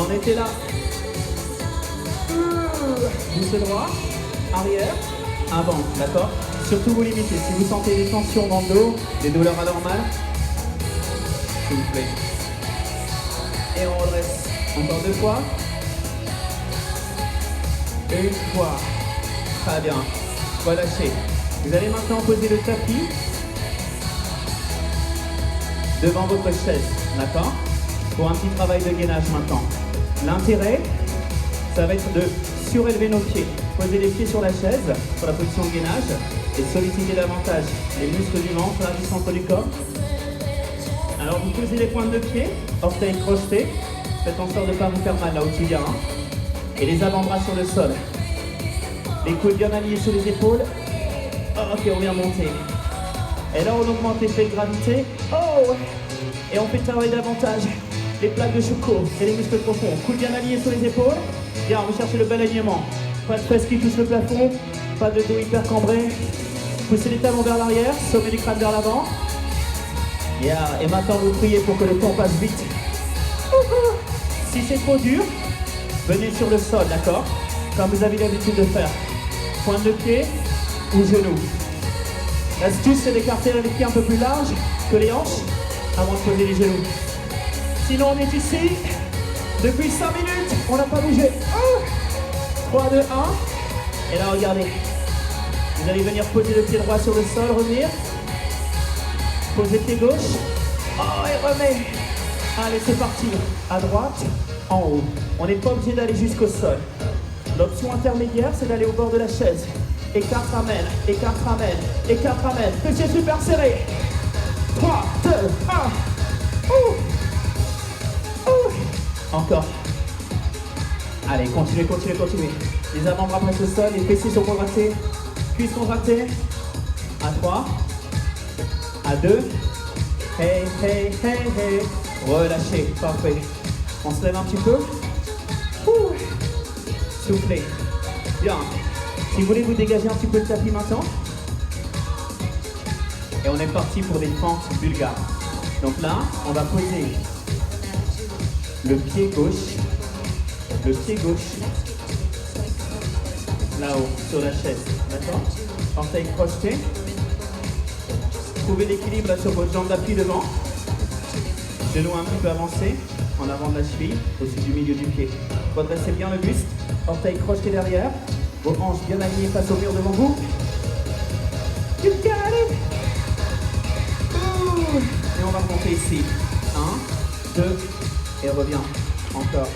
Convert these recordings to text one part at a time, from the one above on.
On était là. Pouce droit, arrière, avant, d'accord? Surtout vous limitez. Si vous sentez des tensions dans le dos, des douleurs anormales, s'il vous plaît. Et on redresse. Encore 2 fois. 1 fois. Très bien. Relâchez. Vous allez maintenant poser le tapis devant votre chaise, d'accord? Pour un petit travail de gainage maintenant. L'intérêt, ça va être de surélever nos pieds. Poser les pieds sur la chaise, pour la position de gainage, et solliciter davantage les muscles du ventre, là, du centre du corps. Alors vous posez les pointes de pied, orteils crochetés. Faites en sorte de ne pas vous faire mal là au tibia. Hein. Et les avant-bras sur le sol. Les coudes bien alignés sur les épaules. Oh, ok, on vient monter. Et là, on augmente l'effet de gravité. Oh! Et on fait travailler davantage les plaques de choco et les muscles profonds. Coudes bien alignés sur les épaules. Bien, vous cherchez le bel alignement. Pas de fesses qui touchent le plafond. Pas de dos hyper cambré. Poussez les talons vers l'arrière. Sommet du crâne vers l'avant. Yeah. Et maintenant, vous priez pour que le temps passe vite. Si c'est trop dur, venez sur le sol, d'accord? Comme vous avez l'habitude de faire. Pointe de pied ou genou. L'astuce, c'est d'écarter les pieds un peu plus larges que les hanches avant de poser les genoux. Sinon, on est ici depuis 5 minutes, on n'a pas bougé. 3, 2, 1. Et là, regardez. Vous allez venir poser le pied droit sur le sol, revenir. Posez le pied gauche. Oh, et remet. Allez, c'est parti. À droite, en haut. On n'est pas obligé d'aller jusqu'au sol. L'option intermédiaire, c'est d'aller au bord de la chaise. Écarte, ramène, écarte, ramène, écarte, ramène. Fessiers super serrés. 3, 2, 1. Encore. Allez, continuez, continuez, continuez. Les avant-bras pressent le sol, les fessiers sont contractés. Cuisses contractées. À 3. À 2. Hey, hey, hey, hey. Relâchez, parfait. On se lève un petit peu. Soufflez. Bien. Si vous voulez vous dégager un petit peu le tapis maintenant. Et on est parti pour des fentes bulgares. Donc là, on va poser le pied gauche. Le pied gauche. Là-haut, sur la chaise. D'accord? Orteils crochetés. Trouvez l'équilibre sur votre jambe d'appui devant. Genoux un petit peu avancés, en avant de la cheville, au-dessus du milieu du pied. Redressez bien le buste, orteils crochetés derrière, vos hanches bien alignées face au mur devant vous. You got it! Et on va remonter ici. 1, 2, et reviens. Encore.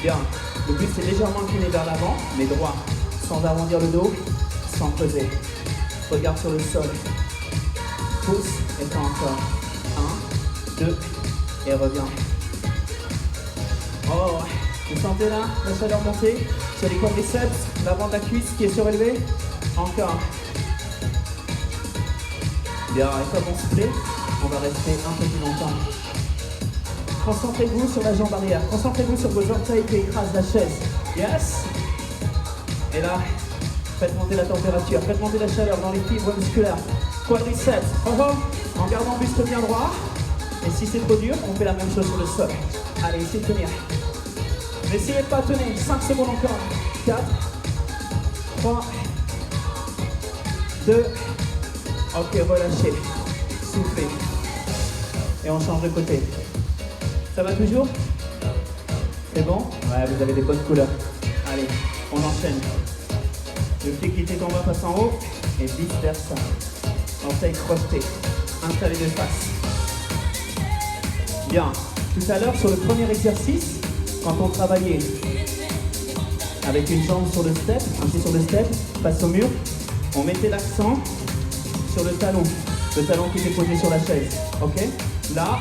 Bien. Le but c'est légèrement incliné vers l'avant, mais droit, sans arrondir le dos, sans creuser. Regarde sur le sol. Pousse, et pas encore. 1, 2, et reviens. Oh, vous sentez là la chaleur monter sur les quadriceps, l'avant de la cuisse qui est surélevé. Encore. Bien, et comme on se plaît, on va rester un peu plus longtemps. Concentrez-vous sur la jambe arrière. Concentrez-vous sur vos orteils qui écrasent la chaise. Yes. Et là, faites monter la température, faites monter la chaleur dans les fibres musculaires. Quadriceps. En gardant le buste bien droit. Et si c'est trop dur, on fait la même chose sur le sol. Allez, essayez de tenir. N'essayez pas de tenir. 5 secondes encore. 4, 3, 2. Ok, relâchez. Soufflez. Et on change de côté. Ça va toujours? C'est bon? Ouais, vous avez des bonnes couleurs. Allez, on enchaîne. Le pied qui était en bas passe en haut. Et vice versa. Orteils crochetés. Installez de face. Bien. Tout à l'heure, sur le premier exercice, quand on travaillait avec une jambe sur le step, un pied sur le step, face au mur, on mettait l'accent sur le talon qui était posé sur la chaise. Ok? Là,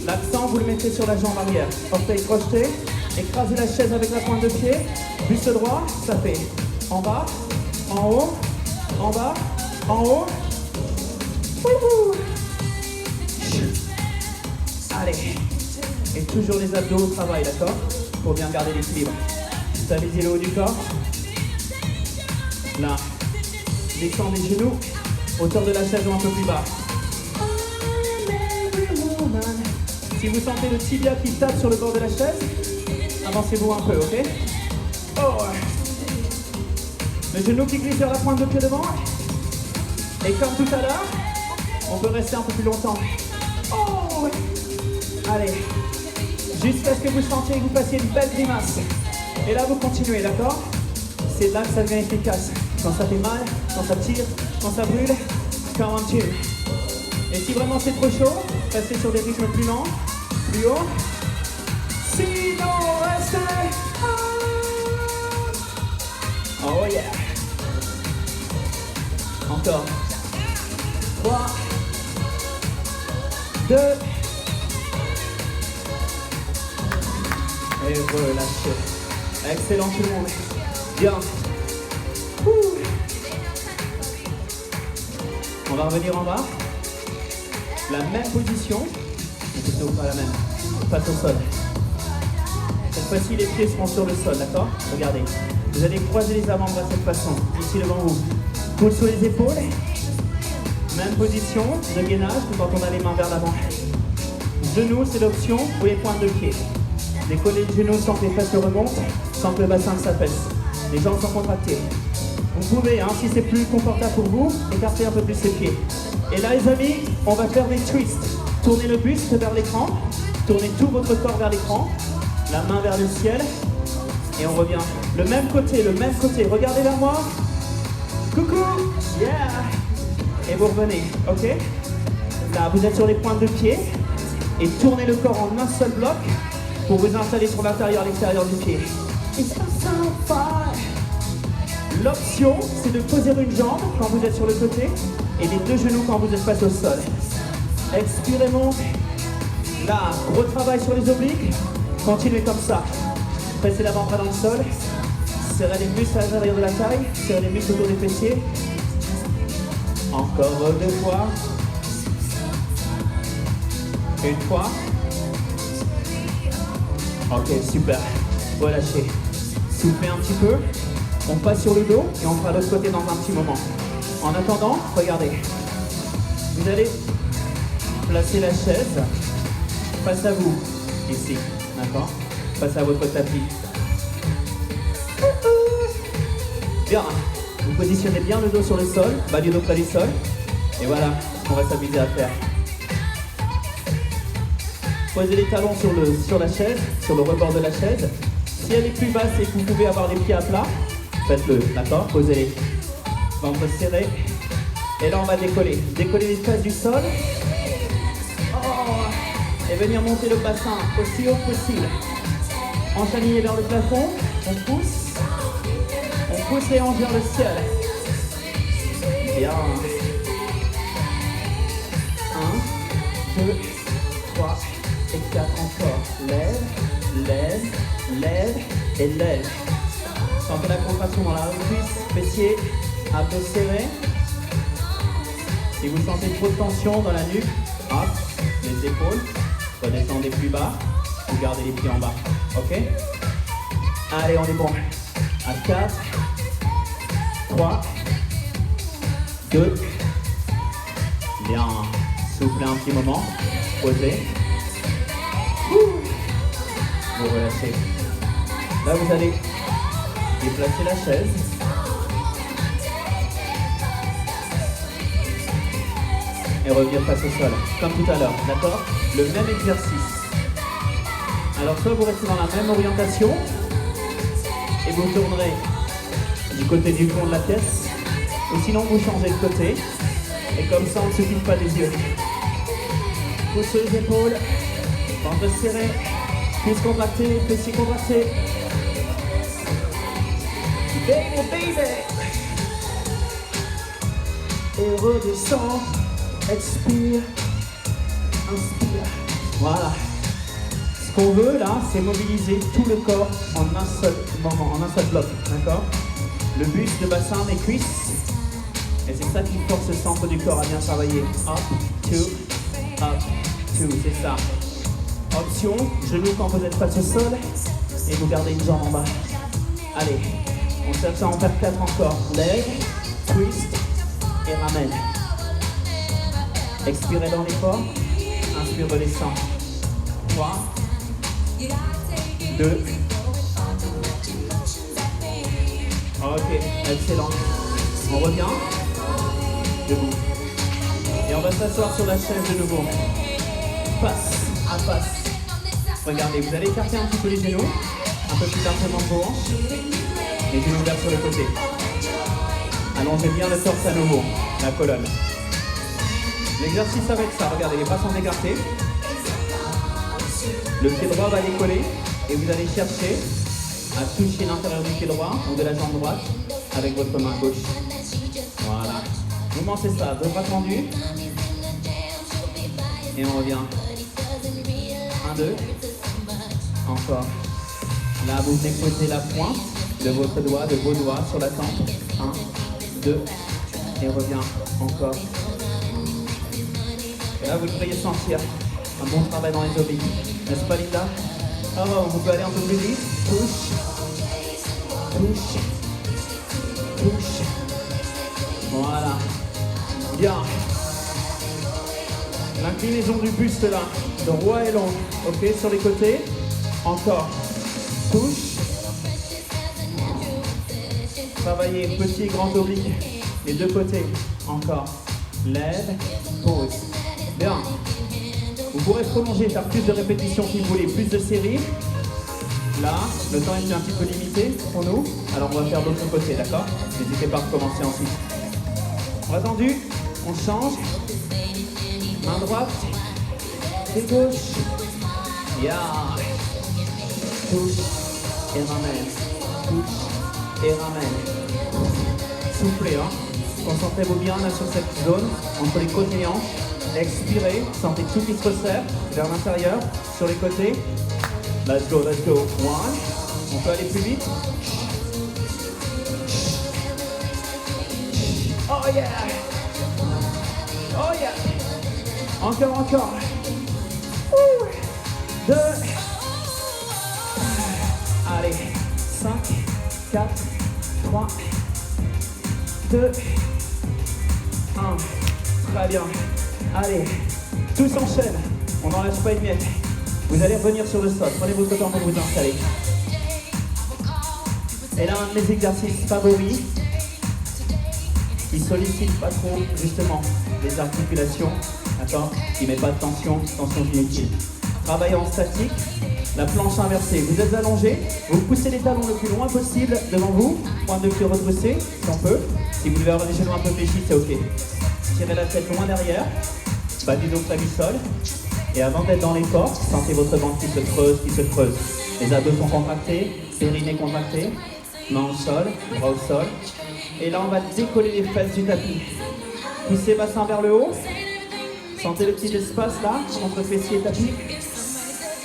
l'accent, vous le mettez sur la jambe arrière. Orteils crochetés, écrasez la chaise avec la pointe de pied, buste droit, ça fait en bas, en haut, en bas, en haut. Wouhou. Allez. Et toujours les abdos au travail, d'accord? Pour bien garder l'équilibre. Stabilisez le haut du corps. Là. Descendez les genoux. Hauteur de la chaise ou un peu plus bas. Si vous sentez le tibia qui tape sur le bord de la chaise, avancez-vous un peu, ok? Oh. Le genou qui glisse vers la pointe de pied devant. Et comme tout à l'heure, on peut rester un peu plus longtemps. Oh. Allez. Jusqu'à ce que vous sentiez que vous fassiez une belle grimace. Et là, vous continuez, d'accord? C'est là que ça devient efficace. Quand ça fait mal, quand ça tire, quand ça brûle, come on tune. Et si vraiment c'est trop chaud, passez sur des rythmes plus lents, plus haut. Sinon, restez. Oh yeah. Encore. 3, 2. Et relâchez. Excellent tout le monde. Bien. On va revenir en bas. La même position, mais plutôt pas la même. Face au sol. Cette fois-ci, les pieds seront sur le sol, d'accord? Regardez. Vous allez croiser les avant-bras de cette façon, ici devant vous. Coude sur les épaules. Même position de gainage tout en tournant les mains vers l'avant. Genoux, c'est l'option pour les pointes de pied. Décollez les genoux sans que les fesses remontent, sans que le bassin s'affaisse. Les jambes sont contractées. Vous pouvez, si c'est plus confortable pour vous, écarter un peu plus les pieds. Et là, les amis, on va faire des twists. Tournez le buste vers l'écran. Tournez tout votre corps vers l'écran. La main vers le ciel. Et on revient. Le même côté, le même côté. Regardez vers moi. Coucou. Yeah. Et vous revenez, ok? Là, vous êtes sur les pointes de pied. Et tournez le corps en un seul bloc pour vous installer sur l'intérieur et l'extérieur du pied. L'option, c'est de poser une jambe quand vous êtes sur le côté et les deux genoux quand vous êtes face au sol. Expirez, montez. Là, gros travail sur les obliques. Continuez comme ça. Pressez l'avant-bras dans le sol. Serrez les muscles à l'intérieur de la taille. Serrez les muscles autour des fessiers. Encore 2 fois. Une fois. Ok, super. Relâchez. Soufflez un petit peu. On passe sur le dos et on fera l'autre côté dans un petit moment. En attendant, regardez. Vous allez placer la chaise face à vous, ici, d'accord? Face à votre tapis. Bien. Vous positionnez bien le dos sur le sol, bas du dos près du sol. Et voilà ce qu'on va s'amuser à faire. Posez les talons sur la chaise, sur le rebord de la chaise. Si elle est plus basse et que vous pouvez avoir les pieds à plat, faites-le, d'accord? Posez-les. Ventre serré. Et là, on va décoller. Décoller les fesses du sol. Oh. Et venir monter le bassin aussi haut que possible. Hanches alignées vers le plafond. On pousse. On pousse les hanches vers le ciel. Bien. 1, 2, 3 et 4 encore. Lève, lève, lève et lève. Sentez la contraction dans la cuisse, fessier, un peu serré. Si vous sentez trop de tension dans la nuque, hop, les épaules, redescendez plus bas, vous gardez les pieds en bas, ok? Allez, on est bon. À 4, 3, 2, bien. Soufflez un petit moment, posez. Vous relâchez. Là, vous allez déplacer la chaise. Et revenir face au sol, comme tout à l'heure, d'accord? Le même exercice. Alors, soit vous restez dans la même orientation, et vous tournerez du côté du fond de la pièce, ou sinon vous changez de côté, et comme ça, on ne se quitte pas les yeux. Pouce sur les épaules, ventre serré, cuisse contractée, fessiers contractés. Baby, baby. Et redescend, expire, inspire. Voilà. Ce qu'on veut là, c'est mobiliser tout le corps en un seul moment, en un seul bloc, d'accord? Le buste, le bassin, les cuisses. Et c'est ça qui force le centre du corps à bien travailler. Up, two, c'est ça. Option, genoux quand vous êtes face au sol, et vous gardez une jambe en bas. Allez. On cherche ça en faire 4 encore. Leg, twist et ramène. Expirez dans l'effort. Inspire, redescend. 3, 2. Ok, excellent. On revient. Debout. Et on va s'asseoir sur la chaise de nouveau. Passe à passe. Regardez, vous allez écarter un petit peu les genoux. Un peu plus largement vos hanches. Les genoux ouverts sur le côté. Allongez bien le torse à nouveau, la colonne. L'exercice avec ça, regardez, les bras sont écartés. Le pied droit va décoller et vous allez chercher à toucher l'intérieur du pied droit ou de la jambe droite avec votre main gauche. Voilà. Mouvement, c'est ça, deux bras tendus. Et on revient. 1, 2. Encore. Là, vous venez poser la pointe de votre doigt, de vos doigts sur la tempe. 1, 2. Et on revient. Encore. Et là, vous devriez sentir un bon travail dans les obliques. N'est-ce pas, Linda? Ah, vous pouvez aller un peu plus vite. Touche. Touche. Touche. Voilà. Bien. L'inclinaison du buste là, droit et long. Ok, sur les côtés. Encore. Touche. Travaillez petit et grand oblique. Les deux côtés. Encore. Lève. Pause. Bien. Vous pourrez prolonger, faire plus de répétitions si vous voulez, plus de séries. Là, le temps est un petit peu limité pour nous. Alors on va faire d'autres côtés, d'accord? N'hésitez pas à recommencer ensuite. On va tendu, on change. Main droite et gauche. Yeah. Touche et ramène. Touche et ramène. Soufflez, hein. Concentrez-vous bien là sur cette zone entre les côtes et hanches. Expirez, sentez tout qui se resserre vers l'intérieur, sur les côtés. Let's go, let's go. 1. On peut aller plus vite. Oh yeah. Oh yeah. Encore, encore. 2. Allez. 5, 4, 3, 2, 1. Très bien. Allez, tout s'enchaîne. On n'en lâche pas une miette. Vous allez revenir sur le sol. Prenez votre temps pour vous installer. Et là, un de mes exercices favoris qui sollicite pas trop, justement, les articulations. D'accord? Qui ne met pas de tension inutile. Travaillez en statique. La planche inversée. Vous êtes allongé. Vous poussez les talons le plus loin possible devant vous. Pointe de pied retroussée, si on peut. Si vous devez avoir les genoux un peu fléchis, c'est OK. Tirez la tête loin derrière. Bas du dos près du sol. Et avant d'être dans les corps, sentez votre ventre qui se creuse, qui se creuse. Les abdos sont contractés, périnée contracté. Main au sol, bras au sol. Et là, on va décoller les fesses du tapis. Poussez bassin vers le haut. Sentez le petit espace là, entre fessier et tapis.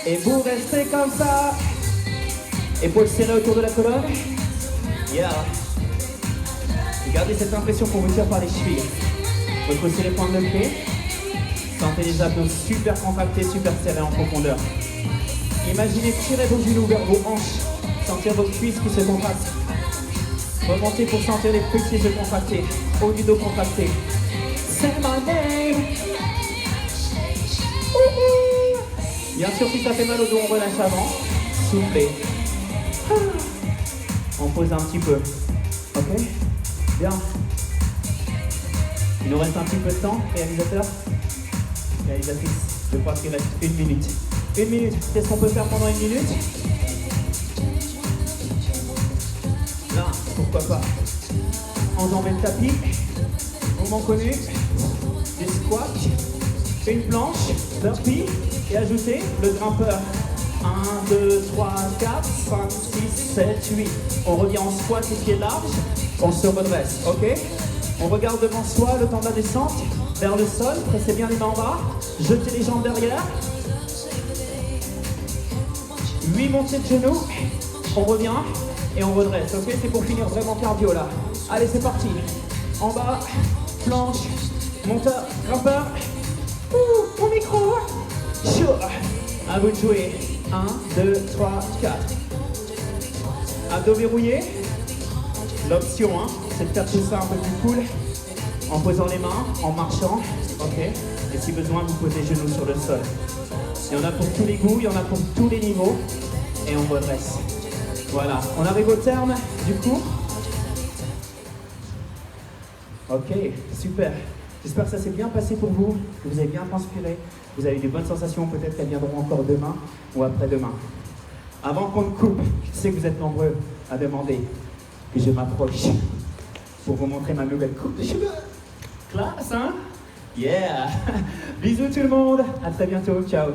Et vous restez comme ça. Épaules serrées autour de la colonne. Yeah. Gardez cette impression qu'on vous tire par les chevilles. Retroussez les pointes de pied. Sentez les abdos super contractés, super serrés en profondeur. Imaginez tirer vos genoux vers vos hanches. Sentir vos cuisses qui se contractent. Remontez pour sentir les fessiers se contracter. Haut du dos contracté. Say my name. Bien sûr, si ça fait mal au dos, on relâche avant. Soufflez. On pose un petit peu. Ok? Bien. Il nous reste un petit peu de temps, réalisateur. Réalisatrice, je crois qu'il reste 1 minute. 1 minute, qu'est-ce qu'on peut faire pendant 1 minute? Là, pourquoi pas. Enjamber le tapis. Mouvement connu. Des squats. Une planche, burpee. Et ajouter le grimpeur. 1, 2, 3, 4, 5, 6, 7, 8. On revient en squat et pieds larges. On se redresse, ok? On regarde devant soi le temps de la descente. Vers le sol, pressez bien les mains en bas. Jetez les jambes derrière. 8 montées de genoux. On revient et on redresse, ok? C'est pour finir vraiment cardio là. Allez, c'est parti. En bas, planche, monteur, grimpeur. Au micro. Chaud. À vous de jouer. 1, 2, 3, 4. Abdos verrouillés. L'option, hein, c'est de faire tout ça un peu plus cool. En posant les mains, en marchant. Ok. Et si besoin, vous posez les genoux sur le sol. Il y en a pour tous les goûts, il y en a pour tous les niveaux. Et on redresse. Voilà, on arrive au terme du cours. Ok, super. J'espère que ça s'est bien passé pour vous, que vous avez bien transpiré, que vous avez des bonnes sensations, peut-être qu'elles viendront encore demain ou après-demain. Avant qu'on ne coupe, je sais que vous êtes nombreux à demander que je m'approche pour vous montrer ma nouvelle coupe de cheveux. Classe, hein? Yeah! Bisous tout le monde, à très bientôt, ciao!